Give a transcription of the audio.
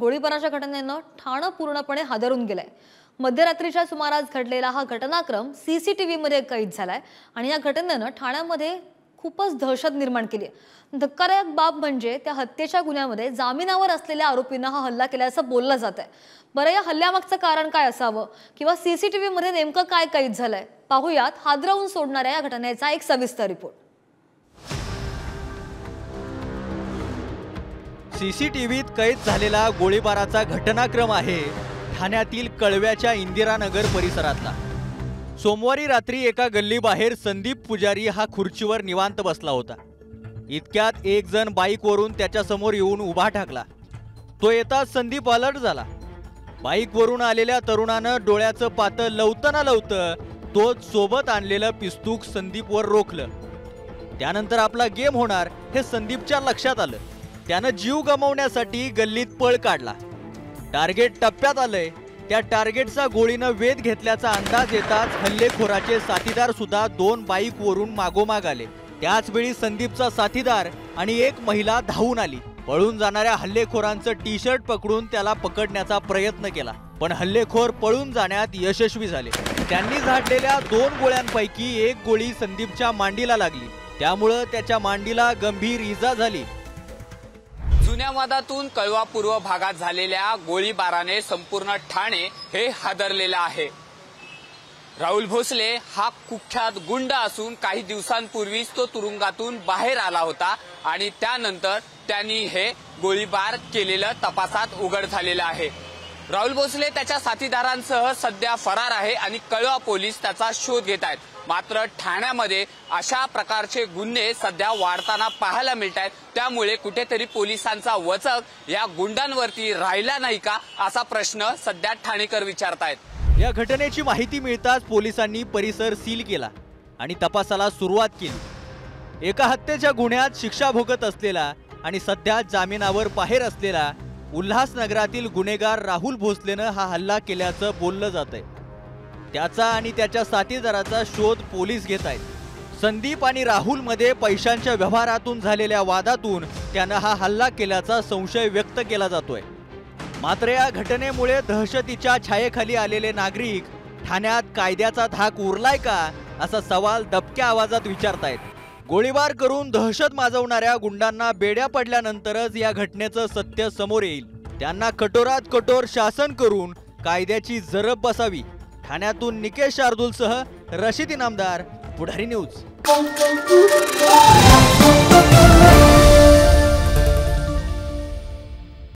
गोळीबाराच्या घटनेनं ठाणे पूर्णपणे हादरून गेलंय। मध्यरात्रीच्या सुमारास घडलेला हा घटनाक्रम सीसीटीव्हीमध्ये कैद झालाय आणि या घटनेनं ठाण्यामध्ये खूपच दहशत निर्माण केली आहे। धक्कादायक बाब म्हणजे त्या हत्येच्या गुन्ह्यामध्ये जामिनावर असलेल्या आरोपींना हा हल्ला केल्याचं बोललं जातंय। बरं, या हल्ल्यामागचं कारण काय असावं किंवा सीसीटीव्हीमध्ये नेमकं काय कैद झालंय, पाहूयात हादरवून सोडणाऱ्या या घटनेचा एक सविस्तर रिपोर्ट। सीसीटीव्हीत कैद झालेला गोळीबाराचा घटनाक्रम आहे ठाण्यातील कळव्याच्या इंदिरानगर परिसरातला। सोमवारी रात्री एका गल्लीबाहेर संदीप पुजारी हा खुर्चीवर निवांत बसला होता। इतक्यात एक जण बाईकवरून त्याच्या समोर येऊन उभा ठाकला। तो येताच संदीप अलर्ट झाला। बाईकवरून आलेल्या तरुणानं डोळ्याचं पातं लवताना लवतं तोच सोबत आणलेलं पिस्तूक संदीपवर रोखलं। त्यानंतर आपला गेम होणार हे संदीपच्या लक्षात आलं। त्यानं जीव गमावण्यासाठी गल्लीत पळ काढला। टार्गेट टप्प्यात आलंय। त्या टार्गेटचा गोळीनं वेध घेतल्याचा अंदाज येताच हल्लेखोराचे साथीदार सुद्धा दोन बाईकवरून मागोमाग आले। त्याच वेळी संदीपचा साथीदार आणि एक महिला धावून आली। पळून जाणाऱ्या हल्लेखोरांचं टी शर्ट पकडून त्याला पकडण्याचा प्रयत्न केला, पण हल्लेखोर पळून जाण्यात यशस्वी झाले। त्यांनी झाडलेल्या दोन गोळ्यांपैकी एक गोळी संदीपच्या मांडीला लागली, त्यामुळे त्याच्या मांडीला गंभीर इजा झाली। जुन्या वादातून कळवा पूर्व भागात झालेल्या गोळीबाराने संपूर्ण ठाणे हे हादरलेलं आहे। राहुल भोसले हा कुख्यात गुंड असून काही दिवसांपूर्वीच तो तुरुंगातून बाहेर आला होता आणि त्यानंतर त्यांनी हे गोळीबार केलेलं तपासात उघड झालेलं आहे। राहुल भोसले त्याच्या साथीदारांसह सध्या फरार आहे आणि कळवा पोलीस त्याचा शोध घेत आहेत। मात्र ठाण्यामध्ये अशा प्रकारचे गुन्हे सध्या वाढताना पाहायला मिळत आहेत, त्यामुळे कुठेतरी पोलिसांचा वचक या गुंडांवरती राहिला नाही का असा प्रश्न सध्या ठाणेकर विचारतायत। या घटनेची माहिती मिळताच पोलिसांनी परिसर सील केला आणि तपासाला सुरुवात केली। एका हत्येच्या गुन्ह्यात शिक्षा भोगत असलेला आणि सध्या जामिनावर बाहेर असलेला उल्हासनगरातील गुन्हेगार राहुल भोसलेनं हा हल्ला केल्याचं बोललं जातंय। त्याचा आणि त्याच्या साथीदाराचा शोध पोलीस घेत आहेत। संदीप आणि राहुल मध्ये पैशांच्या व्यवहारातून झालेल्या वादातून त्यानं हा हल्ला केल्याचा संशय व्यक्त केला जातोय। मात्र या घटनेमुळे दहशतीच्या छायेखाली आलेले नागरिक ठाण्यात कायद्याचा धाक उरलाय का असा सवाल दबक्या आवाजात विचारतायत। गोळीबार करून दहशत माजवणाऱ्या गुंडांना बेड्या पडल्यानंतरच या घटनेचं सत्य समोर येईल। त्यांना कठोरात कठोर शासन करून कायद्याची जरब बसावी। ठाण्यातून निकेश शार्दूलसह रशीद इनामदार, पुढारी न्यूज।